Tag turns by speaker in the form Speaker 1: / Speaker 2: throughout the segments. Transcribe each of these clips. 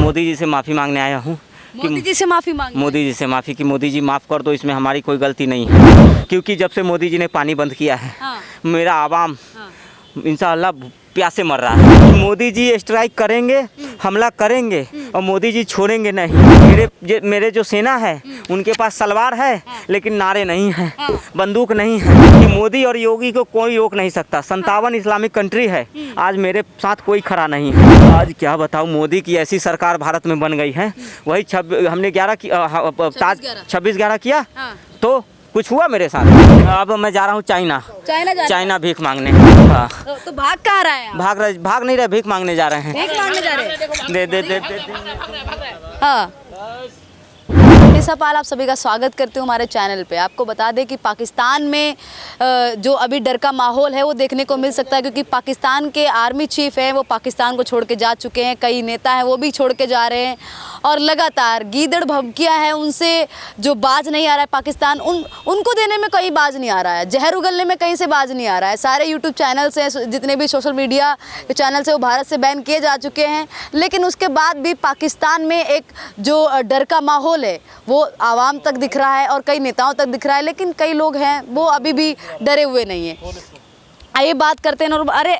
Speaker 1: मोदी जी से माफ़ी मांगने आया हूँ।
Speaker 2: मोदी जी से माफी मांग
Speaker 1: मोदी जी से माफ़ी कि मोदी जी माफ़ कर दो, इसमें हमारी कोई गलती नहीं है। क्योंकि जब से मोदी जी ने पानी बंद किया है,
Speaker 2: हाँ।
Speaker 1: मेरा आवाम
Speaker 2: हाँ।
Speaker 1: इंशाअल्लाह प्यासे मर रहा है। मोदी जी स्ट्राइक करेंगे, हमला करेंगे और मोदी जी छोड़ेंगे नहीं। मेरे जो सेना है उनके पास सलवार है लेकिन नारे नहीं हैं, बंदूक नहीं है। कि मोदी और योगी को कोई रोक नहीं सकता। 57 इस्लामिक कंट्री है, आज मेरे साथ कोई खड़ा नहीं है। आज क्या बताऊँ, मोदी की ऐसी सरकार भारत में बन गई है। वही हमने 26/11 किया तो कुछ हुआ मेरे साथ। अब मैं जा रहा हूँ चाइना भीख मांगने। हाँ।
Speaker 2: तो भाग कहाँ रहा है आप?
Speaker 1: भाग नहीं रहे, भीख मांगने जा रहे हैं।
Speaker 2: भीख मांगने जा रहे हैं?
Speaker 1: दे।
Speaker 2: हाँ। निशा पाल आप सभी का स्वागत करती हूँ हमारे चैनल पे। आपको बता दें कि पाकिस्तान में जो अभी डर का माहौल है वो देखने को मिल सकता है, क्योंकि पाकिस्तान के आर्मी चीफ हैं वो पाकिस्तान को छोड़ के जा चुके हैं, कई नेता हैं वो भी छोड़ के जा रहे हैं और लगातार गीदड़ भभकिया है उनसे जो बाज नहीं आ रहा है पाकिस्तान, उनको देने में कहीं बाज नहीं आ रहा है, जहर उगलने में कहीं से बाज नहीं आ रहा है। सारे यूट्यूब चैनल से, जितने भी सोशल मीडिया के चैनल से वो भारत से बैन किए जा चुके हैं, लेकिन उसके बाद भी पाकिस्तान में एक जो डर का माहौल है वो आवाम तक दिख रहा है और कई नेताओं तक दिख रहा है, लेकिन कई लोग हैं वो अभी भी डरे हुए नहीं हैं। आइए बात करते हैं। अरे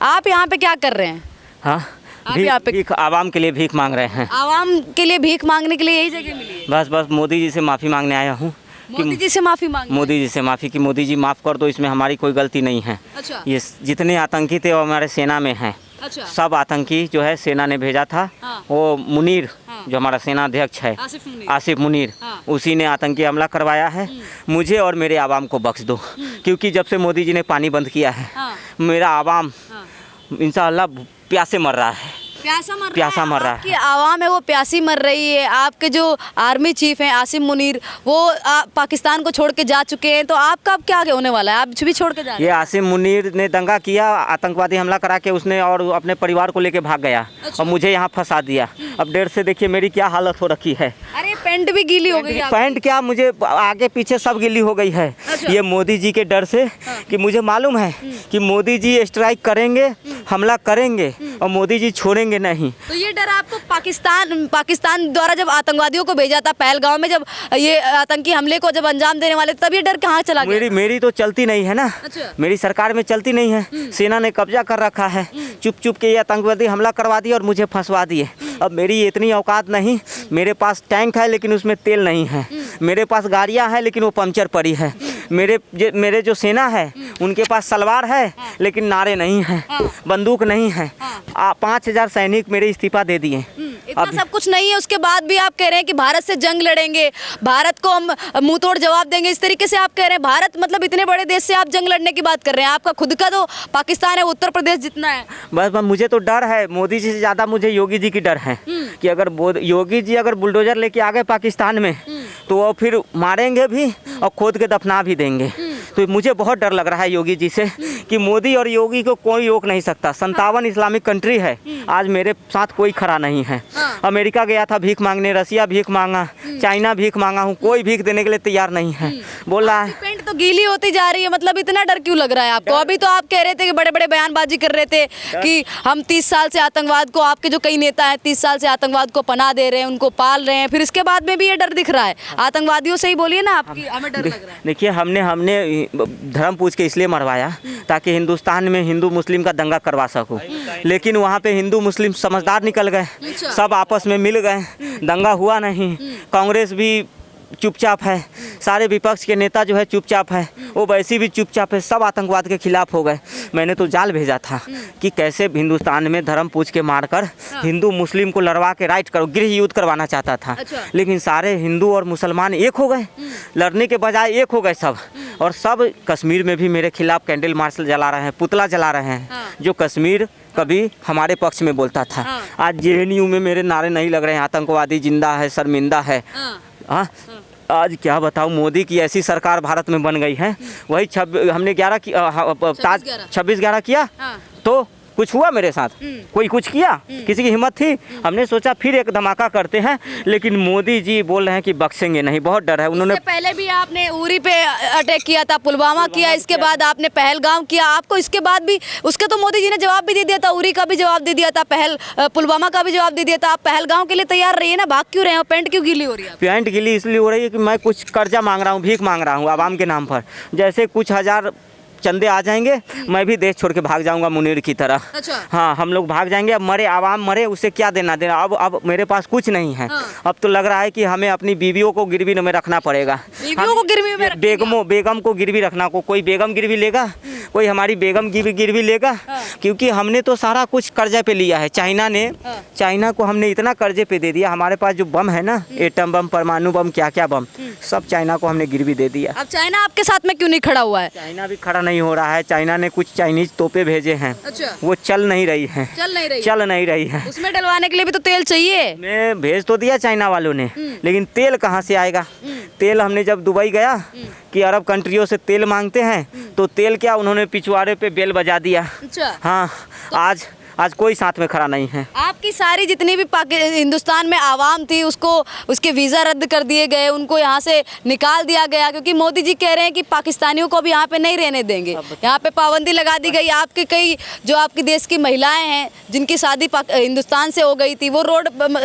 Speaker 2: आप यहाँ पे क्या कर रहे हैं?
Speaker 1: हाँ,
Speaker 2: आप यहाँ पे
Speaker 1: भीख आवाम के लिए भीख मांग रहे हैं।
Speaker 2: आवाम के लिए भीख मांगने के लिए यही जगह मिली है?
Speaker 1: बस मोदी जी से माफ़ी मांगने आया हूँ।
Speaker 2: मोदी जी से माफी मांग?
Speaker 1: मोदी जी से माफ़ी कि मोदी जी माफ़ कर दो, इसमें हमारी कोई गलती नहीं है।
Speaker 2: अच्छा।
Speaker 1: ये जितने आतंकी थे वो हमारे सेना में हैं।
Speaker 2: अच्छा।
Speaker 1: सब आतंकी जो है सेना ने भेजा था।
Speaker 2: हाँ।
Speaker 1: वो मुनीर, जो हमारा सेना अध्यक्ष है, आसिफ मुनीर, उसी ने आतंकी हमला करवाया है। मुझे और मेरे आवाम को बख्श दो, क्योंकि जब से मोदी जी ने पानी बंद किया है, मेरा आवाम इंशाअल्लाह प्यासे मर रहा है। प्यासा मर रहा है।
Speaker 2: आपकी आवाम है वो प्यासी मर रही है। आपके जो आर्मी चीफ हैं आसिफ मुनीर वो पाकिस्तान को छोड़ के जा चुके हैं, तो आपका अब क्या आगे होने वाला है? आप भी छोड़ के जा रहे हैं?
Speaker 1: ये आसिफ मुनीर ने दंगा किया, आतंकवादी हमला करा के उसने और अपने परिवार को लेके भाग गया। और मुझे यहाँ फंसा दिया। अब डेढ़ से देखिए मेरी क्या हालत हो रखी है।
Speaker 2: अरे पैंट भी गीली हो गई है।
Speaker 1: पैंट क्या, मुझे आगे पीछे सब गीली हो गई है। ये मोदी जी के डर से कि मुझे मालूम है कि मोदी जी स्ट्राइक करेंगे, हमला करेंगे और मोदी जी छोड़ेंगे नहीं।
Speaker 2: तो ये डर आपको पाकिस्तान द्वारा जब आतंकवादियों को भेजा था पहलगांव में, जब ये आतंकी हमले को जब अंजाम देने वाले, तब ये डर कहाँ चला गया?
Speaker 1: मेरी तो चलती नहीं है ना।
Speaker 2: अच्छा।
Speaker 1: मेरी सरकार में चलती नहीं है। सेना ने कब्जा कर रखा है। चुप के ये आतंकवादी हमला करवा दिए और मुझे फंसवा दिए। अब मेरी इतनी औकात नहीं। मेरे पास टैंक है लेकिन उसमें तेल नहीं है। मेरे पास गाड़ियाँ हैं लेकिन वो पंक्चर पड़ी है। मेरे जो सेना है उनके पास सलवार है लेकिन नारे नहीं हैं, बंदूक नहीं है। 5000 सैनिक मेरे इस्तीफा दे दिए।
Speaker 2: इतना सब कुछ नहीं है, उसके बाद भी आप कह रहे हैं कि भारत से जंग लड़ेंगे, भारत को हम मुंह तोड़ जवाब देंगे, इस तरीके से आप कह रहे हैं। भारत मतलब इतने बड़े देश से आप जंग लड़ने की बात कर रहे हैं। आपका खुद का तो पाकिस्तान है, उत्तर प्रदेश जितना है।
Speaker 1: बस मुझे तो डर है मोदी जी से ज़्यादा, मुझे योगी जी की डर है कि अगर योगी जी अगर बुलडोजर लेके आ गए पाकिस्तान में तो वो फिर मारेंगे भी और खोद के दफना भी देंगे। तो मुझे बहुत डर लग रहा है योगी जी से कि मोदी और योगी को कोई रोक नहीं सकता। 57 इस्लामिक कंट्री है, आज मेरे साथ कोई खड़ा नहीं है। अमेरिका गया था भीख मांगने, रसिया भीख मांगा, चाइना भीख मांगा हूँ, कोई भीख देने के लिए तैयार नहीं है। बोल रहा है
Speaker 2: पेंट तो गीली होती जा रही है, मतलब इतना डर क्यों लग रहा है आपको? अभी तो आप कह रहे थे कि बड़े बड़े बयानबाजी कर रहे थे कि हम 30 साल से आतंकवाद को, आपके जो कई नेता हैं 30 साल से आतंकवाद को पनाह दे रहे हैं, उनको पाल रहे हैं, फिर इसके बाद में भी ये डर दिख रहा है। आतंकवादियों से ही बोलिए ना आपकी, हमें डर लग रहा है।
Speaker 1: देखिए हमने धर्म पूछ के इसलिए मरवाया ताकि हिंदुस्तान में हिंदू मुस्लिम का दंगा करवा सकूं, लेकिन वहाँ पे हिंदू मुस्लिम समझदार निकल गए, सब आपस में मिल गए, दंगा हुआ नहीं। कांग्रेस भी चुपचाप है, सारे विपक्ष के नेता जो है चुपचाप है, वो वैसी भी चुपचाप है, सब आतंकवाद के खिलाफ हो गए। मैंने तो जाल भेजा था कि कैसे हिंदुस्तान में धर्म पूछ के मारकर हिंदू मुस्लिम को लड़वा के राइट करो, गृह युद्ध करवाना चाहता था। लेकिन सारे हिंदू और मुसलमान एक हो गए, लड़ने के बजाय एक हो गए सब। और सब कश्मीर में भी मेरे खिलाफ कैंडल मार्च जला रहे हैं, पुतला जला रहे हैं, जो कश्मीर कभी हमारे पक्ष में बोलता था। आज जेएनयू में मेरे नारे नहीं लग रहे हैं, आतंकवादी जिंदा है, शर्मिंदा है। हाँ, आज क्या बताऊँ, मोदी की ऐसी सरकार भारत में बन गई है। वही हमने 26/11 किया तो कुछ हुआ मेरे साथ? कोई कुछ किया? किसी की हिम्मत थी? हमने सोचा फिर एक धमाका करते हैं, लेकिन मोदी जी बोल रहे हैं कि बख्शेंगे नहीं, बहुत डर है। उन्होंने
Speaker 2: पहले भी आपने उरी पे अटैक किया था, पुलवामा किया, इसके बाद आपने पहलगाम किया, आपको इसके बाद भी उसके तो मोदी जी ने जवाब भी दे दिया था, उरी का भी जवाब दे दिया था, पुलवामा का भी जवाब दे दिया था। आप पहलगाम के लिए तैयार रहिए ना, भाग क्यों रहे हो? पैंट क्यों गीली हो रही है?
Speaker 1: पैंट गीली इसलिए हो रही है कि मैं कुछ कर्जा मांग रहा हूँ, भीख मांग रहा हूँ आवाम के नाम पर। जैसे कुछ हजार चंदे आ जाएंगे, मैं भी देश छोड़ के भाग जाऊंगा मुनीर की तरह।
Speaker 2: अच्छा।
Speaker 1: हाँ, हम लोग भाग जाएंगे। अब मरे आवाम मरे, उससे क्या देना देना। अब मेरे पास कुछ नहीं है।
Speaker 2: हाँ।
Speaker 1: अब तो लग रहा है कि हमें अपनी बीवियों को गिरवी में रखना पड़ेगा।
Speaker 2: बीवियों को गिरवी में रखेंगे?
Speaker 1: बेगम को गिरवी रखना। कोई बेगम गिरवी लेगा, कोई हमारी बेगम गिरवी लेगा। क्योंकि हमने तो सारा कुछ कर्जे पे लिया है। चाइना को हमने इतना कर्जे पे दे दिया। हमारे पास जो बम है ना, एटम बम, परमाणु बम, क्या क्या बम, सब चाइना को हमने गिरवी दे दिया।
Speaker 2: अब चाइना आपके साथ में क्यों नहीं खड़ा हुआ है?
Speaker 1: चाइना भी खड़ा नहीं हो रहा है। चाइना ने कुछ चाइनीज तोपे भेजे हैं।
Speaker 2: अच्छा।
Speaker 1: वो चल नहीं रही है।
Speaker 2: चल नहीं रही है।
Speaker 1: उसमें
Speaker 2: डलवाने के लिए भी तो तेल चाहिए।
Speaker 1: मैं भेज तो दिया चाइना वालों ने, लेकिन तेल कहाँ से आएगा? तेल हमने जब दुबई गया कि अरब कंट्रियों से तेल मांगते हैं, तो तेल क्या, उन्होंने पिछवाड़े पे बेल बजा दिया।
Speaker 2: अच्छा।
Speaker 1: हाँ, आज कोई साथ में खड़ा नहीं है।
Speaker 2: आपकी सारी जितनी भी हिंदुस्तान में आवाम थी, उसके वीज़ा रद्द कर दिए गए, उनको यहाँ से निकाल दिया गया, क्योंकि मोदी जी कह रहे हैं कि पाकिस्तानियों को भी यहाँ पे नहीं रहने देंगे। यहाँ पे पाबंदी लगा दी गई। आपके कई जो आपके देश की महिलाएं हैं जिनकी शादी हिंदुस्तान से हो गई थी, वो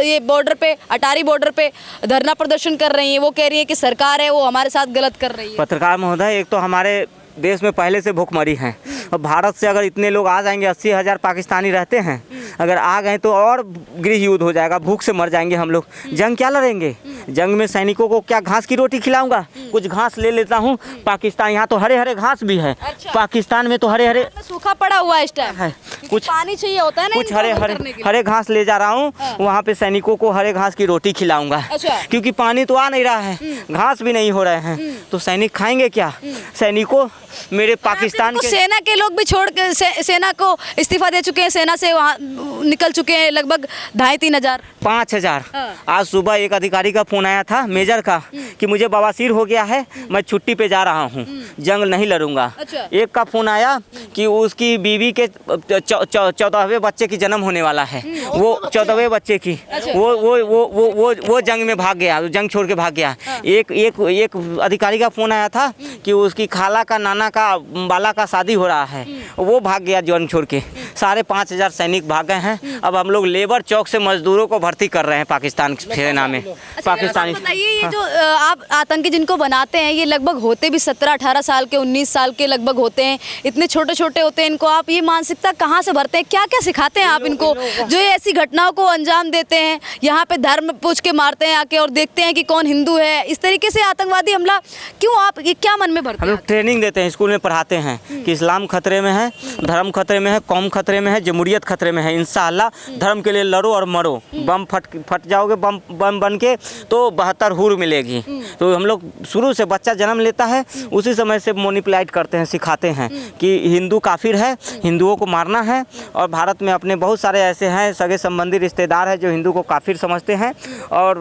Speaker 2: ये बॉर्डर पे, अटारी बॉर्डर पे धरना प्रदर्शन कर रही हैं। वो कह रही है कि सरकार है वो हमारे साथ गलत कर रही है।
Speaker 1: पत्रकार महोदय, एक तो हमारे देश में पहले से भूखमरी है, और भारत से अगर इतने लोग आ जाएंगे, 80,000 पाकिस्तानी रहते हैं, अगर आ गए तो और गृह युद्ध हो जाएगा, भूख से मर जाएंगे हम लोग। जंग क्या लड़ेंगे? जंग में सैनिकों को क्या घास की रोटी खिलाऊंगा? कुछ घास ले लेता हूँ। पाकिस्तान, यहाँ तो हरे हरे घास भी है।
Speaker 2: अच्छा।
Speaker 1: पाकिस्तान में तो हरे हरे
Speaker 2: सूखा पड़ा हुआ है इस टाइम है,
Speaker 1: कुछ
Speaker 2: पानी चाहिए होता है ना,
Speaker 1: कुछ हरे घास ले जा रहा हूँ। वहाँ पे सैनिकों को हरे घास की रोटी खिलाऊंगा।
Speaker 2: अच्छा।
Speaker 1: क्योंकि पानी तो आ नहीं रहा है, घास भी नहीं हो रहे हैं, तो सैनिक खाएंगे क्या? सैनिकों मेरे पाकिस्तान के
Speaker 2: सेना के लोग भी छोड़ के सेना को इस्तीफा दे चुके हैं, सेना से वहाँ निकल चुके हैं लगभग 2,500-3 हजार
Speaker 1: 5,000।
Speaker 2: हाँ।
Speaker 1: आज सुबह एक अधिकारी का फोन आया था, मेजर का, कि मुझे बवासीर हो गया है, मैं छुट्टी पे जा रहा हूँ, जंग नहीं लड़ूंगा।
Speaker 2: अच्छा।
Speaker 1: एक का फोन आया कि उसकी बीवी के 14वें बच्चे की जन्म होने वाला है, वो 14वें बच्चे की, वो जंग में भाग गया, जंग छोड़ के भाग गया। एक अधिकारी का फोन आया था कि उसकी खाला का, नाना का, बाला का शादी हो रहा है, वो भाग गया जंग छोड़ के। सारे 5,000 सैनिक भाग गए हैं। अब हम लोग लेबर चौक से मजदूरों को भर्ती कर रहे हैं पाकिस्तान की सेना में। पाकिस्तानी
Speaker 2: बताइए, ये जो आप आतंकी जिनको बनाते हैं, ये लगभग होते भी 17-18 साल के, 19 साल के लगभग होते हैं, इतने छोटे छोटे होते हैं। इनको आप ये मानसिकता कहाँ से भरते हैं? क्या क्या सिखाते हैं आप इनको, जो ये ऐसी घटनाओं को अंजाम देते हैं? यहाँ पे धर्म पूछ के मारते हैं आके, और देखते हैं कि कौन हिंदू है। इस तरीके से आतंकवादी हमला क्यों, आप ये क्या मन में भरते हैं?
Speaker 1: हम लोग ट्रेनिंग देते हैं, स्कूल में पढ़ाते हैं कि इस्लाम खतरे में है, धर्म खतरे में है, कौम खतरे में है, जमहूरियत खतरे में है। इंशाअल्लाह धर्म के लिए लड़ो और मरो। बम फट जाओगे, बम बन के तो 72 हूर मिलेगी। तो हम लोग शुरू से, बच्चा जन्म लेता है उसी समय से मोनिपुलेट करते हैं, सिखाते हैं कि हिंदू काफिर है, हिंदुओं को मारना है। और भारत में अपने बहुत सारे ऐसे हैं सगे संबंधी रिश्तेदार हैं जो हिंदू को काफिर समझते हैं, और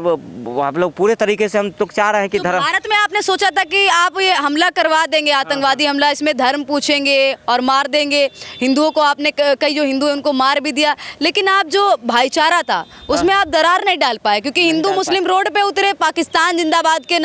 Speaker 1: हम लोग पूरे तरीके से हम तो चाह रहे हैं कि धर्म।
Speaker 2: भारत में आपने सोचा था कि आप ये हमला करवा देंगे, आतंकवादी हमला, इसमें धर्म पूछेंगे और मार देंगे हिंदुओं को। आपने कई जो हिंदू हैं उनको मार भी दिया, लेकिन आप जो भाईचारा था उसमें आप दरार नहीं डाल पाए, क्योंकि हिंदू मुस्लिम रोड पे उतरे, पाकिस्तान जिंदाबाद के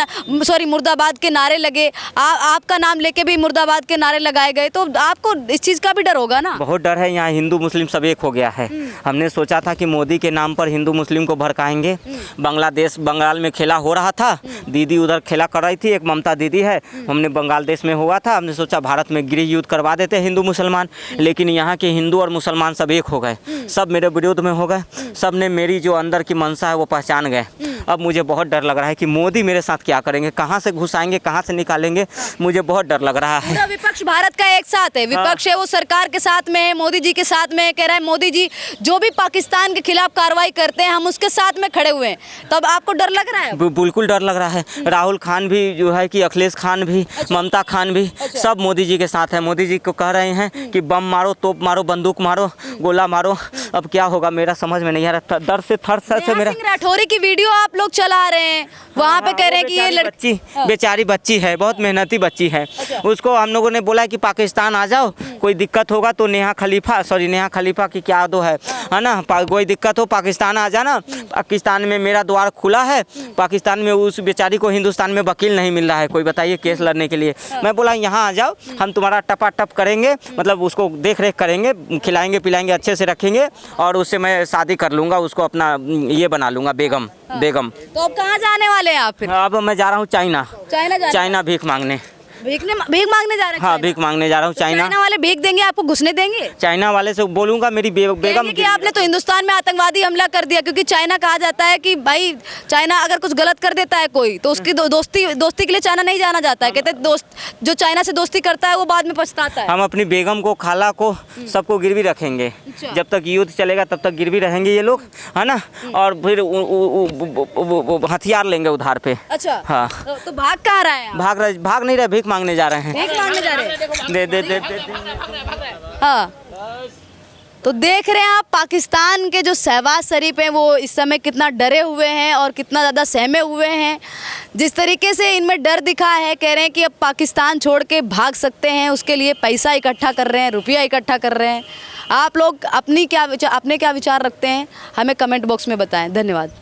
Speaker 2: मुर्दाबाद के नारे लगे, आपका नाम लेके भी मुर्दाबाद के नारे लगाए गए। तो आपको इस चीज़ का भी डर होगा ना?
Speaker 1: बहुत डर है। यहाँ हिंदू मुस्लिम सब एक हो गया है। हमने सोचा था कि मोदी के नाम पर हिंदू मुस्लिम को भड़काएंगे। बंगाल में खेला हो रहा था, दीदी उधर खेला कर रही थी, एक ममता दीदी है, हमने बांग्लादेश में हुआ था। हमने सोचा भारत में गृह युद्ध करवा देते हिंदू मुसलमान, लेकिन यहाँ के हिंदू और मुसलमान सब एक हो गए, सब मेरे विरोध में हो गए, सब ने मेरी जो अंदर की मंशा है वो पहचान गए। अब मुझे बहुत डर लग रहा है कि मोदी मेरे साथ क्या करेंगे, कहाँ से घुसाएंगे, कहाँ से निकालेंगे, मुझे बहुत डर लग रहा है।
Speaker 2: विपक्ष भारत का एक साथ है, विपक्ष है वो सरकार के साथ में है, मोदी जी के साथ में, कह रहा है मोदी जी जो भी पाकिस्तान के खिलाफ कार्रवाई करते हैं हम उसके साथ में खड़े हुए हैं। तब आपको डर लग रहा है?
Speaker 1: बिल्कुल डर लग रहा है। राहुल खान भी जो है कि अखिलेश खान भी, ममता खान भी, सब मोदी जी के साथ है। मोदी जी को कह रहे हैं कि बम मारो, तोप मारो, बंदूक मारो, गोला मारो। अब क्या होगा मेरा समझ में नहीं आ रहा। डर से थर से मेरा।
Speaker 2: राठौरी की वीडियो आप लोग चला रहे हैं, वहाँ पे कह रहे हैं कि ये
Speaker 1: बेचारी बच्ची है, बहुत मेहनती बच्ची है, उसको हम लोगों ने इन्होंने बोला कि पाकिस्तान आ जाओ, कोई दिक्कत होगा तो नेहा खलीफा की क्या दो है ना, कोई दिक्कत हो पाकिस्तान आ जाना, पाकिस्तान में मेरा द्वार खुला है। पाकिस्तान में उस बेचारी को हिंदुस्तान में वकील नहीं मिल रहा है, कोई बताइए केस लड़ने के लिए। मैं बोला यहाँ आ जाओ, हम तुम्हारा टपाटप करेंगे, मतलब उसको देख रेख करेंगे, खिलाएंगे पिलाएंगे, अच्छे से रखेंगे और उससे मैं शादी कर लूँगा, उसको अपना ये बना लूँगा बेगम।
Speaker 2: तो अब कहाँ जाने वाले हैं आप फिर?
Speaker 1: अब मैं जा रहा हूँ चाइना भीख मांगने।
Speaker 2: भीख मांगने जा रहे हैं?
Speaker 1: हाँ, भीख मांगने जा रहा हूँ चाइना।
Speaker 2: चाइना वाले भीख देंगे आपको, घुसने देंगे?
Speaker 1: चाइना वाले से बोलूँगा मेरी बेगम
Speaker 2: कि आपने तो हिंदुस्तान में आतंकवादी हमला कर दिया, क्योंकि चाइना कहा जाता है कि भाई चाइना अगर कुछ गलत कर देता है कोई तो उसकी दोस्ती के लिए चाइना नहीं जाना जाता है। कहते दोस्त जो चाइना से दोस्ती करता है वो बाद में पछताता है।
Speaker 1: हम अपनी बेगम को, खाला को, सबको गिरवी रखेंगे। जब तक युद्ध चलेगा तब तक गिरवी रहेंगे ये लोग, है ना। और फिर हथियार लेंगे उधार पे।
Speaker 2: अच्छा,
Speaker 1: हाँ।
Speaker 2: तो भाग कहाँ रहे हैं?
Speaker 1: भाग नहीं रहे, भीख मांगने जा रहे हैं।
Speaker 2: मांगने जा रहे हैं?
Speaker 1: दे।
Speaker 2: हाँ, तो देख रहे हैं आप पाकिस्तान के जो शहबाज शरीफ हैं वो इस समय कितना डरे हुए हैं और कितना ज़्यादा सहमे हुए हैं। जिस तरीके से इनमें डर दिखा है, कह रहे हैं कि अब पाकिस्तान छोड़ के भाग सकते हैं, उसके लिए पैसा इकट्ठा कर रहे हैं, रुपया इकट्ठा कर रहे हैं। आप लोग अपने क्या विचार रखते हैं हमें कमेंट बॉक्स में बताएं। धन्यवाद।